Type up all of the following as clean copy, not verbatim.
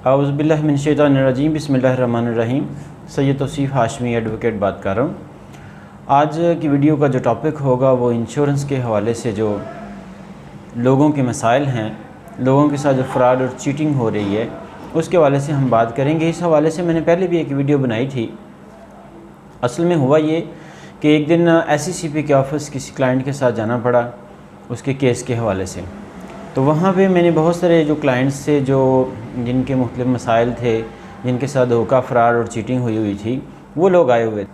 औज़ुबिल्लाहि मिनश्शैतानिर्रजीम बिस्मिल्लाहिर्रहमानिर्रहीम। सैयद तौसीफ़ हाशमी एडवोकेट बात कर रहा हूँ। आज की वीडियो का जो टॉपिक होगा वो इंश्योरेंस के हवाले से जो लोगों के मसाइल हैं, लोगों के साथ जो फ्रॉड और चीटिंग हो रही है उसके हवाले से हम बात करेंगे। इस हवाले से मैंने पहले भी एक वीडियो बनाई थी। असल में हुआ ये कि एक दिन SCCP के ऑफिस किसी क्लाइंट के साथ जाना पड़ा उसके केस के हवाले से। तो वहाँ पे मैंने बहुत सारे जो क्लाइंट्स थे जो जिनके मुख्तलिफ मसाइल थे, जिनके साथ धोखा, फ्रॉड और चीटिंग हुई थी, वो लोग आए हुए थे।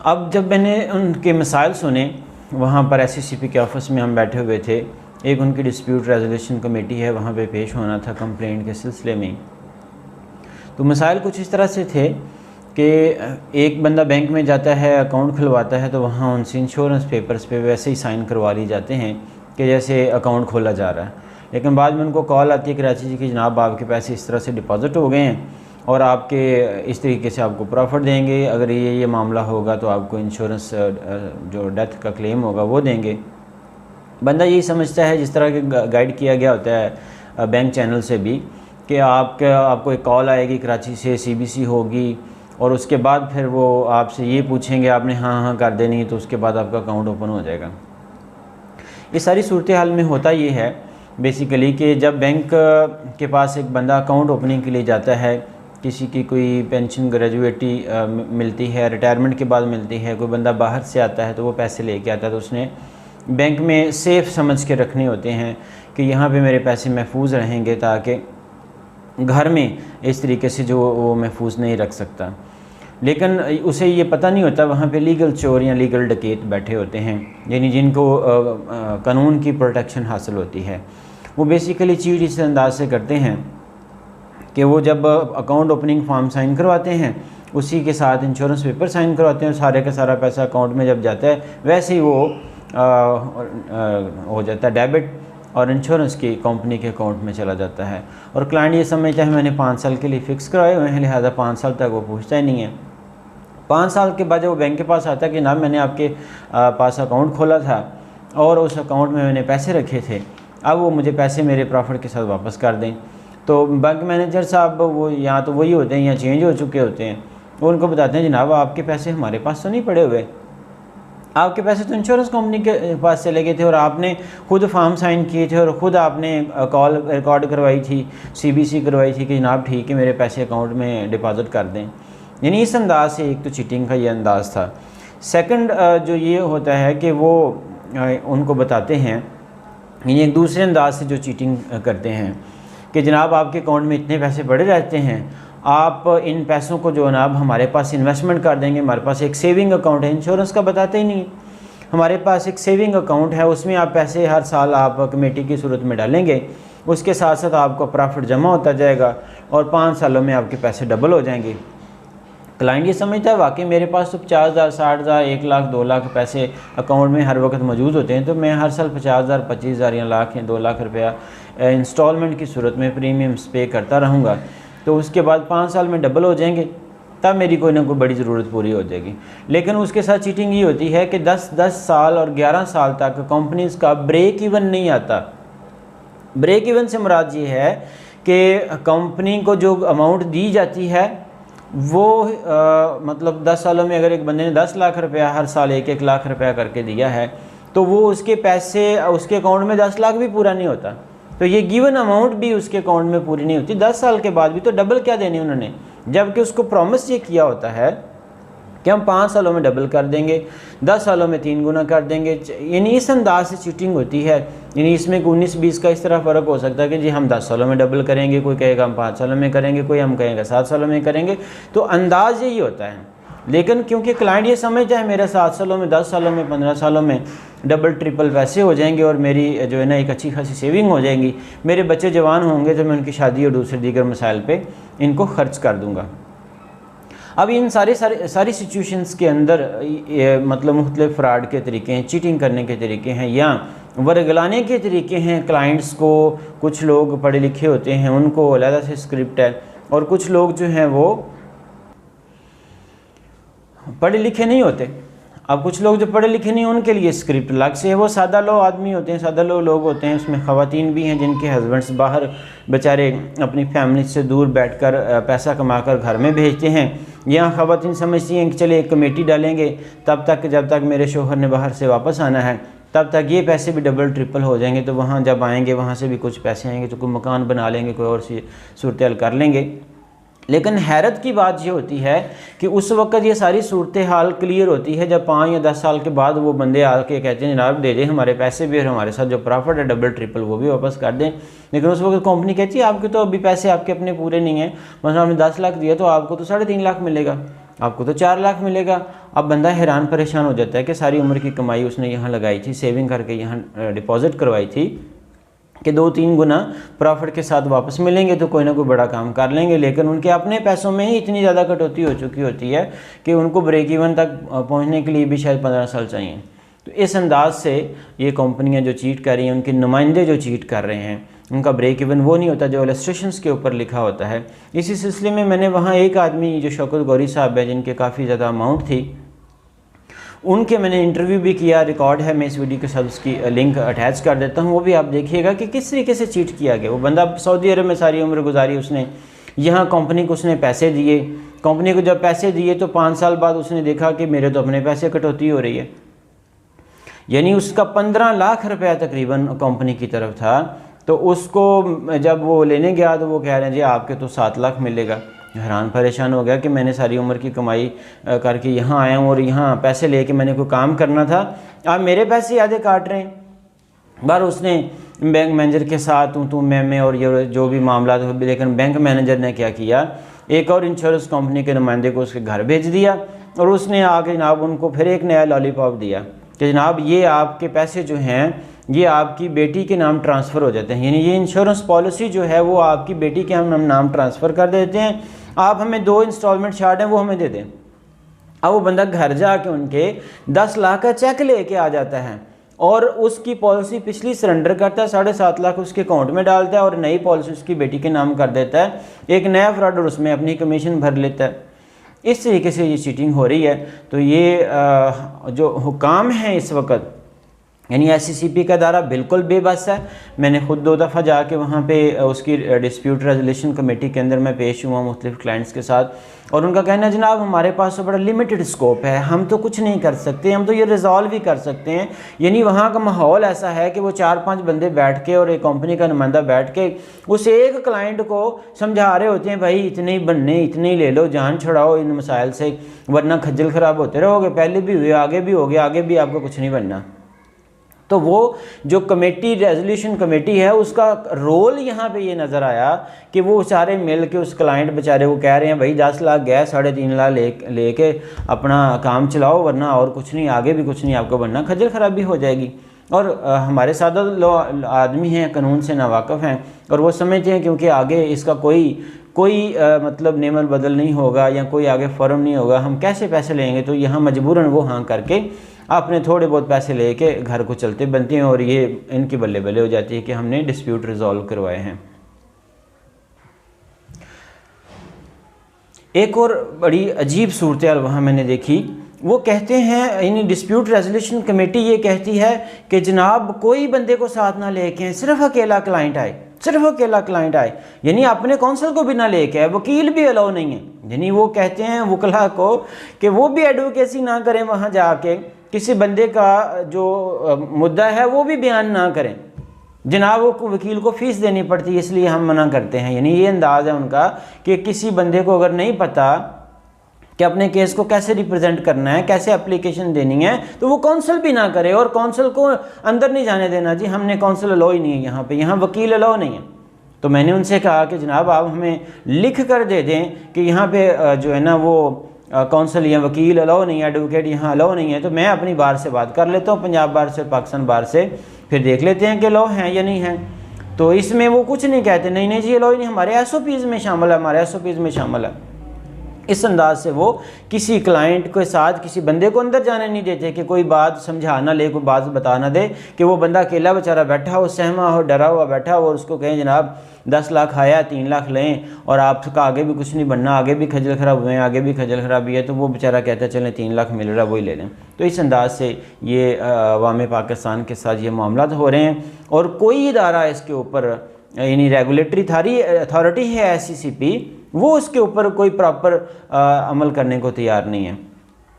अब जब मैंने उनके मसाइल सुने, वहाँ पर SCCP के ऑफिस में हम बैठे हुए थे। एक उनकी डिस्प्यूट रेजोल्यूशन कमेटी है, वहाँ पे पेश होना था कंप्लेंट के सिलसिले में। तो मसाइल कुछ इस तरह से थे कि एक बंदा बैंक में जाता है, अकाउंट खुलवाता है, तो वहाँ उनसे इंश्योरेंस पेपर्स पे वैसे ही साइन करवा लिए जाते हैं कि जैसे अकाउंट खोला जा रहा है। लेकिन बाद में उनको कॉल आती है कराची जी की, जनाब आपके पैसे इस तरह से डिपॉज़िट हो गए हैं और आपके इस तरीके से आपको प्रॉफिट देंगे, अगर ये मामला होगा तो आपको इंश्योरेंस जो डेथ का क्लेम होगा वो देंगे। बंदा यही समझता है, जिस तरह के गाइड किया गया होता है बैंक चैनल से भी, कि आपको एक कॉल आएगी कराची से, CBC होगी और उसके बाद फिर वो आपसे ये पूछेंगे, आपने हाँ कर देनी, तो उसके बाद आपका अकाउंट ओपन हो जाएगा। इस सारी सूरत हाल में होता ये है बेसिकली कि जब बैंक के पास एक बंदा अकाउंट ओपनिंग के लिए जाता है, किसी की कोई पेंशन ग्रेजुएटी मिलती है, रिटायरमेंट के बाद मिलती है, कोई बंदा बाहर से आता है तो वो पैसे लेके आता है, तो उसने बैंक में सेफ़ समझ के रखने होते हैं कि यहाँ पे मेरे पैसे महफूज रहेंगे, ताकि घर में इस तरीके से जो वो महफूज नहीं रख सकता। लेकिन उसे ये पता नहीं होता वहाँ पे लीगल चोर या लीगल डकैत बैठे होते हैं, यानी जिनको कानून की प्रोटेक्शन हासिल होती है। वो बेसिकली चीट इस अंदाज से करते हैं कि वो जब अकाउंट ओपनिंग फॉर्म साइन करवाते हैं, उसी के साथ इंश्योरेंस पेपर साइन करवाते हैं, सारे का सारा पैसा अकाउंट में जब जाता है वैसे ही वो हो जाता है डेबिट और इंश्योरेंस की कंपनी के अकाउंट में चला जाता है। और क्लाइंट ये समझता है मैंने 5 साल के लिए फ़िक्स कराए हुए हैं, लिहाजा 5 साल तक वो पूछता ही नहीं है। 5 साल के बाद जब वो बैंक के पास आता है कि ना मैंने आपके पास अकाउंट खोला था और उस अकाउंट में मैंने पैसे रखे थे, अब वो मुझे पैसे मेरे प्रॉफिट के साथ वापस कर दें, तो बैंक मैनेजर साहब वो या तो वही होते हैं या चेंज हो चुके होते हैं, वो उनको बताते हैं जनाब आपके पैसे हमारे पास तो नहीं पड़े हुए, आपके पैसे तो इंश्योरेंस कंपनी के पास चले गए थे और आपने खुद फॉर्म साइन किए थे और ख़ुद आपने कॉल रिकॉर्ड करवाई थी, CBC करवाई थी कि जनाब ठीक है मेरे पैसे अकाउंट में डिपॉज़िट कर दें। यानी इस अंदाज से एक तो चीटिंग का ये अंदाज़ था। सेकंड जो ये होता है कि वो उनको बताते हैं, यानी एक दूसरे अंदाज से जो चीटिंग करते हैं कि जनाब आपके अकाउंट में इतने पैसे पड़े रहते हैं, आप इन पैसों को जो जनाब हमारे पास इन्वेस्टमेंट कर देंगे, हमारे पास एक सेविंग अकाउंट है, इंश्योरेंस का बताते ही नहीं, हमारे पास एक सेविंग अकाउंट है, उसमें आप पैसे हर साल आप कमेटी की सूरत में डालेंगे, उसके साथ साथ आपका प्रॉफिट जमा होता जाएगा और 5 सालों में आपके पैसे डबल हो जाएंगे। क्लाइंट ये समझता है वाकई मेरे पास तो 50,000, 60,000, 1 लाख, 2 लाख पैसे अकाउंट में हर वक्त मौजूद होते हैं, तो मैं हर साल 50,000, 25,000 या लाख या 2 लाख रुपया इंस्टॉलमेंट की सूरत में प्रीमियम्स पे करता रहूँगा, तो उसके बाद 5 साल में डबल हो जाएंगे, तब मेरी कोई ना कोई बड़ी ज़रूरत पूरी हो जाएगी। लेकिन उसके साथ चीटिंग ये होती है कि 10 साल और 11 साल तक कंपनीज़ का ब्रेक इवन नहीं आता। ब्रेक इवन से मुराद ये है कि कंपनी को जो अमाउंट दी जाती है वो मतलब 10 सालों में अगर एक बंदे ने 10 लाख रुपया हर साल 1-1 लाख रुपया करके दिया है, तो वो उसके पैसे उसके अकाउंट में 10 लाख भी पूरा नहीं होता, तो ये गिवन अमाउंट भी उसके अकाउंट में पूरी नहीं होती। 10 साल के बाद भी तो डबल क्या देनी उन्होंने, जबकि उसको प्रॉमिस ये किया होता है कि हम 5 सालों में डबल कर देंगे, 10 सालों में 3 गुना कर देंगे। यानी इस अंदाज से चीटिंग होती है। यानी इसमें 19-20 का इस तरह फ़र्क हो सकता है कि जी हम 10 सालों में डबल करेंगे, कोई कहेगा हम 5 सालों में करेंगे, कोई हम कहेगा 7 सालों में करेंगे, तो अंदाज़ यही होता है। लेकिन क्योंकि क्लाइंट ये समझता है मेरा 7 सालों में, 10 सालों में, 15 सालों में डबल ट्रिपल पैसे हो जाएंगे और मेरी जो है ना एक अच्छी खासी सेविंग हो जाएंगी, मेरे बच्चे जवान होंगे तो मैं उनकी शादी और दूसरे दीगर मसाइल पे इनको खर्च कर दूँगा। अब इन सारी सिचुएशंस के अंदर मतलब मुख्तलिफ फ्रॉड के तरीके हैं, चीटिंग करने के तरीके हैं या वर्गलाने के तरीके हैं। क्लाइंट्स को कुछ लोग पढ़े लिखे होते हैं, उनको अलग से स्क्रिप्ट है, और कुछ लोग जो हैं वो पढ़े लिखे नहीं होते, अब कुछ लोग जो पढ़े लिखे नहीं उनके लिए स्क्रिप्ट अलग से है, वो सादा लो आदमी होते हैं, सादा लोग होते हैं, उसमें ख़वातीन भी हैं जिनके हस्बैंड्स बाहर बेचारे अपनी फैमिली से दूर बैठकर पैसा कमाकर घर में भेजते हैं। यहाँ ख़वातीन समझती हैं कि चले एक कमेटी डालेंगे, तब तक जब तक मेरे शोहर ने बाहर से वापस आना है तब तक ये पैसे भी डबल ट्रिपल हो जाएंगे, तो वहाँ जब आएंगे वहाँ से भी कुछ पैसे आएंगे तो कोई मकान बना लेंगे, कोई और सी सूरत हाल कर लेंगे। लेकिन हैरत की बात ये होती है कि उस वक्त ये सारी सूरत हाल क्लियर होती है जब 5 या 10 साल के बाद वो बंदे आके कहते हैं जनाब दे दें हमारे पैसे भी और हमारे साथ जो प्रॉफिट है डबल ट्रिपल वो भी वापस कर दें। लेकिन उस वक्त कंपनी कहती है आपके तो अभी पैसे आपके अपने पूरे नहीं हैं, मतलब आपने 10 लाख दिया तो आपको तो 3.5 लाख मिलेगा, आपको तो 4 लाख मिलेगा। अब बंदा हैरान परेशान हो जाता है कि सारी उम्र की कमाई उसने यहाँ लगाई थी, सेविंग करके यहाँ डिपॉजिट करवाई थी कि 2-3 गुना प्रॉफिट के साथ वापस मिलेंगे तो कोई ना कोई बड़ा काम कर लेंगे। लेकिन उनके अपने पैसों में ही इतनी ज़्यादा कटौती हो चुकी होती है कि उनको ब्रेक इवन तक पहुंचने के लिए भी शायद 15 साल चाहिए। तो इस अंदाज से ये कंपनियां जो चीट कर रही हैं, उनके नुमाइंदे जो चीट कर रहे हैं, उनका ब्रेक इवन वो नहीं होता जो इलस्ट्रेशंस के ऊपर लिखा होता है। इसी सिलसिले में मैंने वहाँ एक आदमी जो शौकत गौरी साहब है जिनके काफ़ी ज़्यादा अमाउंट थी, उनके मैंने इंटरव्यू भी किया, रिकॉर्ड है, मैं इस वीडियो के साथ उसकी लिंक अटैच कर देता हूँ, वो भी आप देखिएगा कि किस तरीके से चीट किया गया। वो बंदा सऊदी अरब में सारी उम्र गुजारी उसने, यहाँ कंपनी को उसने पैसे दिए, कंपनी को जब पैसे दिए तो 5 साल बाद उसने देखा कि मेरे तो अपने पैसे कटौती हो रही है, यानी उसका 15 लाख रुपया तकरीबन कंपनी की तरफ था। तो उसको जब वो लेने गया तो वो कह रहे हैं जी आपके तो 7 लाख मिलेगा। हैरान परेशान हो गया कि मैंने सारी उम्र की कमाई करके यहाँ आया हूँ और यहाँ पैसे लेके मैंने कोई काम करना था, आप मेरे पैसे आधे काट रहे हैं। बार उसने बैंक मैनेजर के साथ तू मैं और ये जो भी मामला था, लेकिन बैंक मैनेजर ने क्या किया, एक और इंश्योरेंस कंपनी के नुमाइंदे को उसके घर भेज दिया और उसने आके जनाब उनको फिर एक नया लॉलीपॉप दिया कि जनाब ये आपके पैसे जो हैं ये आपकी बेटी के नाम ट्रांसफ़र हो जाते हैं, यानी ये इंश्योरेंस पॉलिसी जो है वो आपकी बेटी के हम नाम ट्रांसफ़र कर देते हैं, आप हमें 2 इंस्टॉलमेंट शार्ट हैं वो हमें दे दें। अब वो बंदा घर जाके उनके 10 लाख का चेक लेके आ जाता है और उसकी पॉलिसी पिछली सरेंडर करता है, 7.5 लाख उसके अकाउंट में डालता है और नई पॉलिसी उसकी बेटी के नाम कर देता है, एक नया फ्रॉड और उसमें अपनी कमीशन भर लेता है। इस तरीके से ये चीटिंग हो रही है। तो ये जो हुकाम हैं इस वक्त, यानी SCCP का अदारा बिल्कुल बेबस है। मैंने ख़ुद 2 दफ़ा जाके वहाँ पे उसकी डिस्प्यूट रेजोल्यूशन कमेटी के अंदर मैं पेश हुआ मुख्तलिफ क्लाइंट्स के साथ, और उनका कहना है जनाब हमारे पास तो बड़ा लिमिटेड स्कोप है, हम तो कुछ नहीं कर सकते, हम तो ये रिजॉल्व ही कर सकते हैं। यानी वहाँ का माहौल ऐसा है कि वो 4-5 बंदे बैठ के और एक कंपनी का नुमाइंदा बैठ के उस एक क्लाइंट को समझा रहे होते हैं भाई इतने ही बनने, इतने ही ले लो, जान छुड़ाओ इन मसाइल से, वरना खज्जल ख़राब होते रहोगे, पहले भी हुए आगे भी हो गया, आगे भी आपको कुछ नहीं बनना। तो वो जो कमेटी रेजोल्यूशन कमेटी है उसका रोल यहाँ पे ये नज़र आया कि वो सारे मिल के उस क्लाइंट बेचारे को कह रहे हैं भाई 10 लाख गया, 3.5 लाख लेके अपना काम चलाओ, वरना और कुछ नहीं, आगे भी कुछ नहीं आपको बनना, खज्जल खराबी हो जाएगी। और हमारे सादा आदमी हैं, कानून से नावाकिफ़ हैं और वो समझते हैं क्योंकि आगे इसका कोई मतलब नेमल बदल नहीं होगा या कोई आगे फॉर्म नहीं होगा, हम कैसे पैसे लेंगे, तो यहाँ मजबूरन वो हाँ करके आपने थोड़े बहुत पैसे लेके घर को चलते बनते हैं और ये इनकी बल्ले बल्ले हो जाती है कि हमने डिस्प्यूट रिजॉल्व करवाए हैं। एक और बड़ी अजीब सूरत हाल वहाँ मैंने देखी, वो कहते हैं इन डिस्प्यूट रेजोल्यूशन कमेटी ये कहती है कि जनाब कोई बंदे को साथ ना लेके, सिर्फ अकेला क्लाइंट आए, सिर्फ अकेला क्लाइंट आए, यानी अपने कौंसल को भी ना लेके आए, वकील भी अलाउ नहीं है। यानी वो कहते हैं वकला को कि वो भी एडवोकेसी ना करें, वहाँ जाके किसी बंदे का जो मुद्दा है वो भी बयान ना करें, जनाब वो वकील को फ़ीस देनी पड़ती है इसलिए हम मना करते हैं। यानी ये अंदाज़ है उनका कि किसी बंदे को अगर नहीं पता कि अपने केस को कैसे रिप्रेजेंट करना है, कैसे एप्लीकेशन देनी है, तो वो काउंसिल भी ना करे और काउंसिल को अंदर नहीं जाने देना, जी हमने काउंसिल अलाउ ही नहीं है यहाँ पे, यहाँ वकील अलाउ नहीं है। तो मैंने उनसे कहा कि जनाब आप हमें लिख कर दे दें कि यहाँ पे जो है ना वो काउंसिल या वकील अलाउ नहीं है, एडवोकेट यहाँ अलाउ नहीं है, तो मैं अपनी बार से बात कर लेता हूँ, पंजाब बार से, पाकिस्तान बार से, फिर देख लेते हैं कि अलाउ हैं या नहीं है। तो इसमें वो कुछ नहीं कहते, नहीं जी अलाउ नहीं, हमारे SOPs में शामिल है, हमारे SOPs में शामिल है। इस अंदाज से वो किसी क्लाइंट के साथ किसी बंदे को अंदर जाने नहीं देते कि कोई बात समझा ना ले, कोई बात बता ना दे, कि वो बंदा अकेला बेचारा बैठा हो, सहमा हो, डरा हुआ बैठा हो, और उसको कहें जनाब 10 लाख आया 3 लाख लें और आपका आगे भी कुछ नहीं बनना, आगे भी खजल ख़राब हुए हैं, आगे भी खजल ख़राबी है, तो वो बेचारा कहता है चलें 3 लाख मिल रहा है वही ले लें। तो इस अंदाज से ये अवाम पाकिस्तान के साथ ये मामला हो रहे हैं, और कोई इदारा इसके ऊपर यानी रेगुलेटरी अथॉरिटी है SCCP, वो उसके ऊपर कोई प्रॉपर अमल करने को तैयार नहीं है।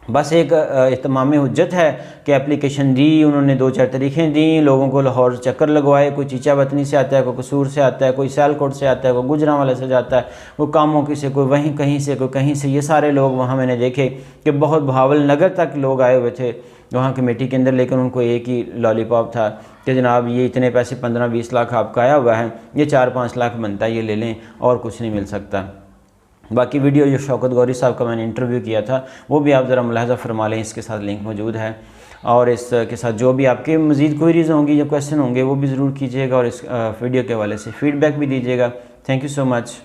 बस एक इत्माम हुज्जत है कि एप्लीकेशन दी, उन्होंने 2-4 तारीखें दी, लोगों को लाहौर चक्कर लगवाए, कोई चीचा वतनी से आता है, कोई कसूर से आता है, कोई सियालकोट से आता है, कोई गुजरांवाला से जाता है, वो कामों की से, कोई वहीं कहीं से, कोई कहीं से, ये सारे लोग वहाँ मैंने देखे कि बहुत बहावल नगर तक लोग आए हुए थे वहाँ कमेटी के अंदर, लेकिन उनको एक ही लॉलीपॉप था कि जनाब ये इतने पैसे 15-20 लाख आपका आया हुआ है, ये 4-5 लाख बनता है, ये ले लें और कुछ नहीं मिल सकता। बाकी वीडियो जो शौकत गौरी साहब का मैंने इंटरव्यू किया था वो भी आप ज़रा मुलाहजा फरमा लें, इसके साथ लिंक मौजूद है, और इसके साथ जो भी आपके मज़ीद क्वेरीज़ होंगी या क्वेश्चन होंगे वो भी ज़रूर कीजिएगा, और इस वीडियो के हवाले से फ़ीडबैक भी दीजिएगा। Thank you so much.